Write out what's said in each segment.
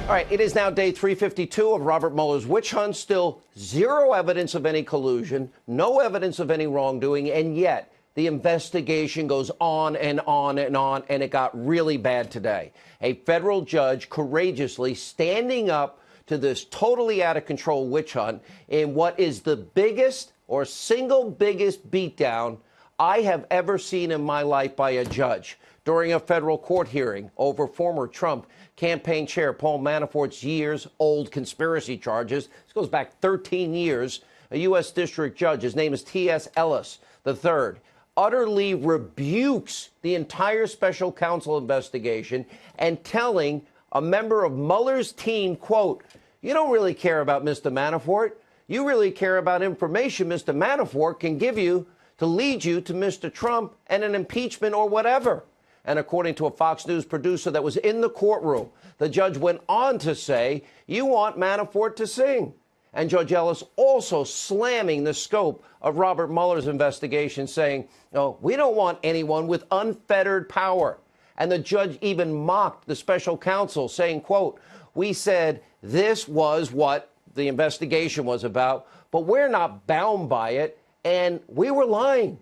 All right, it is now day 352 of Robert Mueller's witch hunt. Still zero evidence of any collusion, no evidence of any wrongdoing, and yet the investigation goes on and on and on, and it got really bad today. A federal judge courageously standing up to this totally out of control witch hunt in what is the biggest or single biggest beatdown I have ever seen in my life by a judge during a federal court hearing over former Trump campaign chair Paul Manafort's years-old conspiracy charges. This goes back 13 years. A U.S. district judge, his name is T.S. Ellis III, utterly rebukes the entire special counsel investigation and telling a member of Mueller's team, quote, "You don't really care about Mr. Manafort. You really care about information Mr. Manafort can give you to lead you to Mr. Trump and an impeachment or whatever." And according to a Fox News producer that was in the courtroom, the judge went on to say, "You want Manafort to sing." And Judge Ellis also slamming the scope of Robert Mueller's investigation, saying, "Oh, we don't want anyone with unfettered power." And the judge even mocked the special counsel, saying, quote, "We said this was what the investigation was about, but we're not bound by it, and we were lying."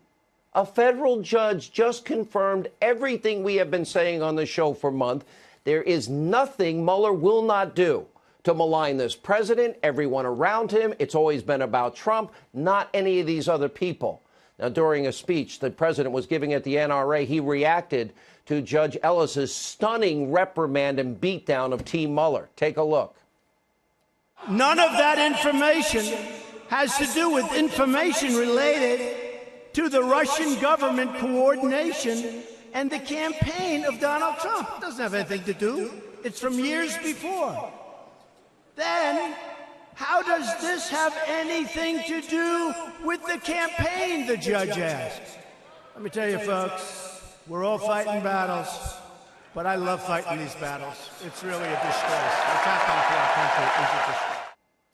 A federal judge just confirmed everything we have been saying on the show for months. There is nothing Mueller will not do to malign this president, everyone around him. It's always been about Trump, not any of these other people. Now, during a speech the president was giving at the NRA, he reacted to Judge Ellis's stunning reprimand and beatdown of Team Mueller. Take a look. None of that information has to do with information related to the Russian government coordination and the campaign of Donald Trump. It doesn't have anything to do. It's from years before. Then, how does this have anything to do with the campaign, the judge asked? Let me tell you, folks, we're all fighting battles, but I love fighting these battles. It's really a disgrace. What's happening to our country is a disgrace.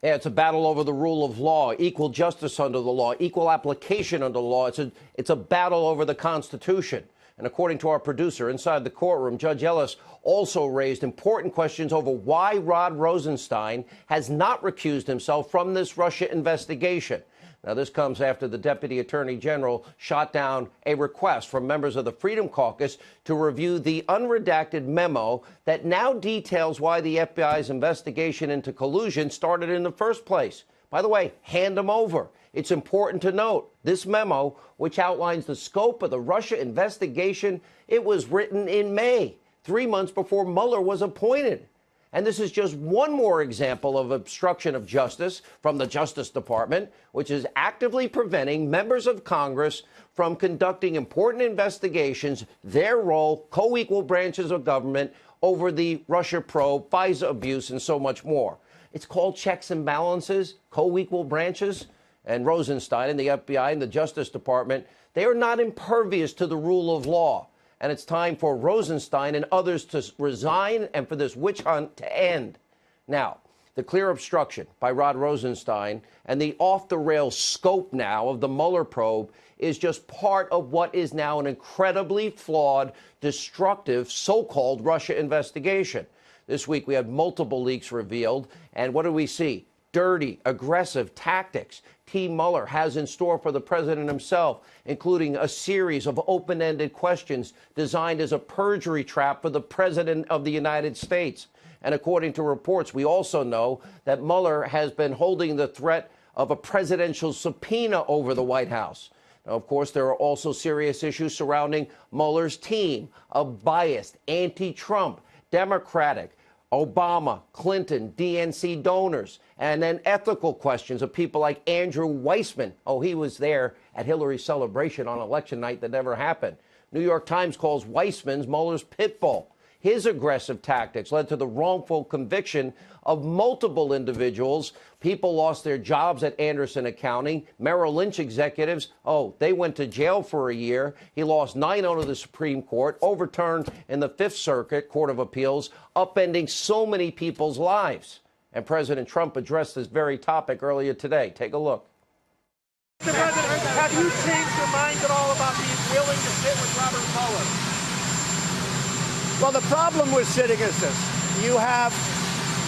Yeah, it's a battle over the rule of law, equal justice under the law, equal application under the law. It's a battle over the Constitution. And according to our producer inside the courtroom, Judge Ellis also raised important questions over why Rod Rosenstein has not recused himself from this Russia investigation. Now, this comes after the Deputy Attorney General shot down a request from members of the Freedom Caucus to review the unredacted memo that now details why the FBI's investigation into collusion started in the first place. By the way, hand them over. It's important to note this memo, which outlines the scope of the Russia investigation, it was written in May, 3 months before Mueller was appointed. And this is just one more example of obstruction of justice from the Justice Department, which is actively preventing members of Congress from conducting important investigations, their role, co-equal branches of government, over the Russia probe, FISA abuse, and so much more. It's called checks and balances, co-equal branches. And Rosenstein and the FBI and the Justice Department, they are not impervious to the rule of law. And it's time for Rosenstein and others to resign and for this witch hunt to end. Now, the clear obstruction by Rod Rosenstein and the off-the-rails scope now of the Mueller probe is just part of what is now an incredibly flawed, destructive, so-called Russia investigation. This week, we had multiple leaks revealed. And what do we see? Dirty, aggressive tactics Team Mueller has in store for the president himself, including a series of open-ended questions designed as a perjury trap for the president of the United States. And according to reports, we also know that Mueller has been holding the threat of a presidential subpoena over the White House. Now, of course, there are also serious issues surrounding Mueller's team of biased, anti-Trump, Democratic, Obama, Clinton, DNC donors, and then ethical questions of people like Andrew Weissman. Oh, he was there at Hillary's celebration on election night that never happened. New York Times calls Weissman's Mueller's pit bull. His aggressive tactics led to the wrongful conviction of multiple individuals. People lost their jobs at Anderson Accounting. Merrill Lynch executives, they went to jail for a year. He lost 9-0 to the Supreme Court, overturned in the Fifth Circuit Court of Appeals, upending so many people's lives. And President Trump addressed this very topic earlier today. Take a look. Mr. President, have you changed your mind at all about being willing to sit with Robert Mueller? Well, the problem with sitting is this. You have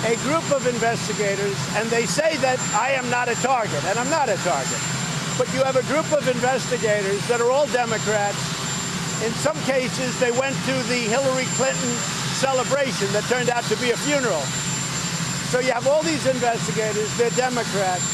a group of investigators, and they say that I am not a target, and I'm not a target. But you have a group of investigators that are all Democrats. In some cases, they went to the Hillary Clinton celebration that turned out to be a funeral. So you have all these investigators, they're Democrats.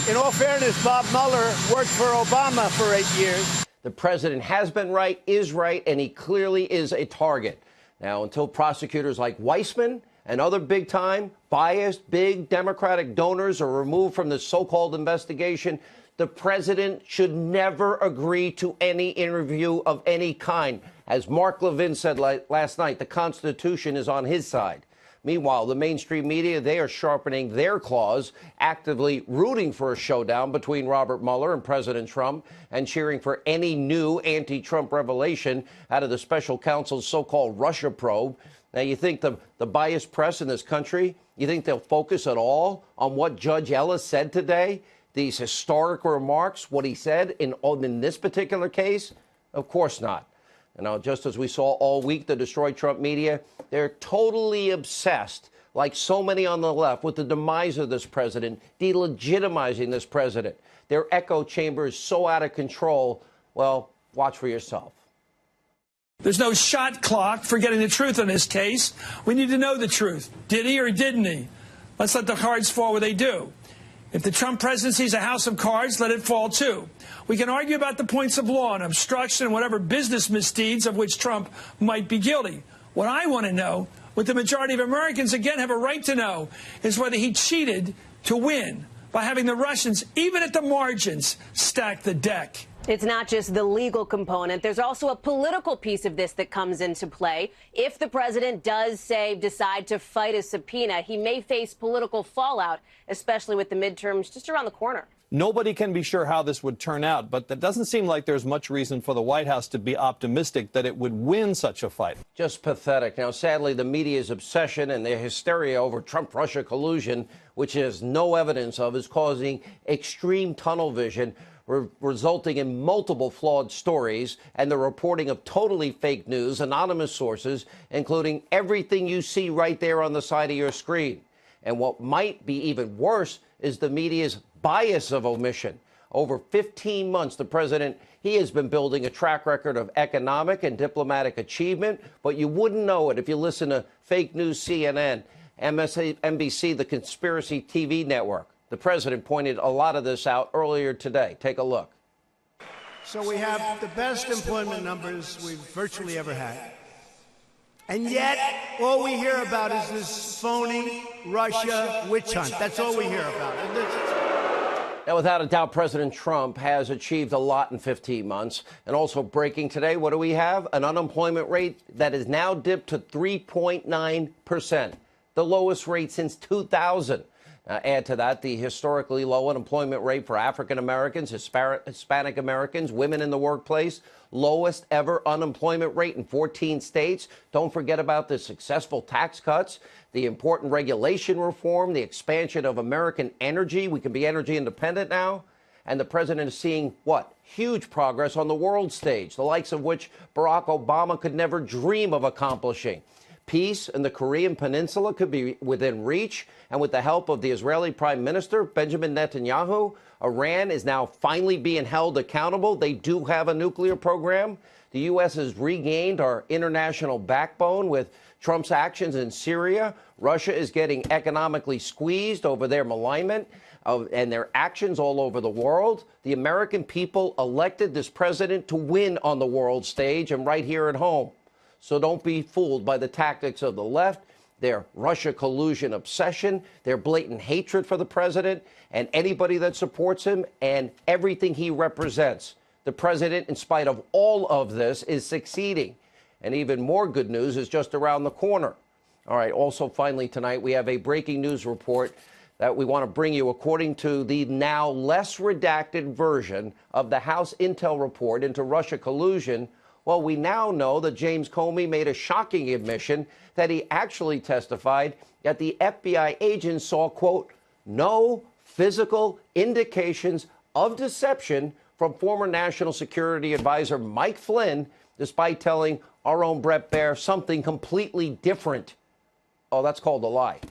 In all fairness, Bob Mueller worked for Obama for 8 years. The president has been right, is right, and he clearly is a target. Now, until prosecutors like Weissman and other big-time, biased, big Democratic donors are removed from the so-called investigation, the president should never agree to any interview of any kind. As Mark Levin said last night, the Constitution is on his side. Meanwhile, the mainstream media, they are sharpening their claws, actively rooting for a showdown between Robert Mueller and President Trump, and cheering for any new anti-Trump revelation out of the special counsel's so-called Russia probe. Now, you think the biased press in this country, you think they'll focus at all on what Judge Ellis said today? These historic remarks, what he said in this particular case? Of course not. You know, just as we saw all week, the Destroy Trump media, they're totally obsessed, like so many on the left, with the demise of this president, delegitimizing this president. Their echo chamber is so out of control. Well, watch for yourself. There's no shot clock for getting the truth in this case. We need to know the truth. Did he or didn't he? Let's let the cards fall where they do. If the Trump presidency is a house of cards, let it fall, too. We can argue about the points of law and obstruction and whatever business misdeeds of which Trump might be guilty. What I want to know, what the majority of Americans, again, have a right to know, is whether he cheated to win by having the Russians, even at the margins, stack the deck. It's not just the legal component. There's also a political piece of this that comes into play. If the president does, decide to fight a subpoena, he may face political fallout, especially with the midterms just around the corner. Nobody can be sure how this would turn out, but that doesn't seem like there's much reason for the White House to be optimistic that it would win such a fight. Just pathetic. Now, sadly, the media's obsession and their hysteria over Trump-Russia collusion, which has no evidence of, is causing extreme tunnel vision, resulting in multiple flawed stories and the reporting of totally fake news, anonymous sources, including everything you see right there on the side of your screen. And what might be even worse is the media's bias of omission. Over 15 months, the president, he has been building a track record of economic and diplomatic achievement, but you wouldn't know it if you listen to fake news CNN, MSNBC, the conspiracy TV network. The president pointed a lot of this out earlier today. Take a look. So we have the best employment numbers we've virtually ever had. And yet, all we hear about is this phony Russia witch hunt. That's all we hear about. Now, without a doubt, President Trump has achieved a lot in 15 months. And also breaking today, what do we have? An unemployment rate that is now dipped to 3.9%, the lowest rate since 2000. Add to that the historically low unemployment rate for African Americans, Hispanic Americans, women in the workplace, lowest ever unemployment rate in 14 states. Don't forget about the successful tax cuts, the important regulation reform, the expansion of American energy. We can be energy independent now. And the president is seeing what? Huge progress on the world stage, the likes of which Barack Obama could never dream of accomplishing. Peace in the Korean Peninsula could be within reach, and with the help of the Israeli Prime Minister, Benjamin Netanyahu, Iran is now finally being held accountable. They do have a nuclear program. The U.S. has regained our international backbone with Trump's actions in Syria. Russia is getting economically squeezed over their malignment and their actions all over the world. The American people elected this president to win on the world stage and right here at home. So don't be fooled by the tactics of the left, their Russia collusion obsession, their blatant hatred for the president and anybody that supports him and everything he represents. The president, in spite of all of this, is succeeding. And even more good news is just around the corner. All right, also finally tonight, we have a breaking news report that we want to bring you according to the now less redacted version of the House intel report into Russia collusion. Well, we now know that James Comey made a shocking admission that he actually testified that the FBI agents saw, quote, no physical indications of deception from former National Security Advisor Mike Flynn, despite telling our own Bret Baier something completely different. Oh, that's called a lie.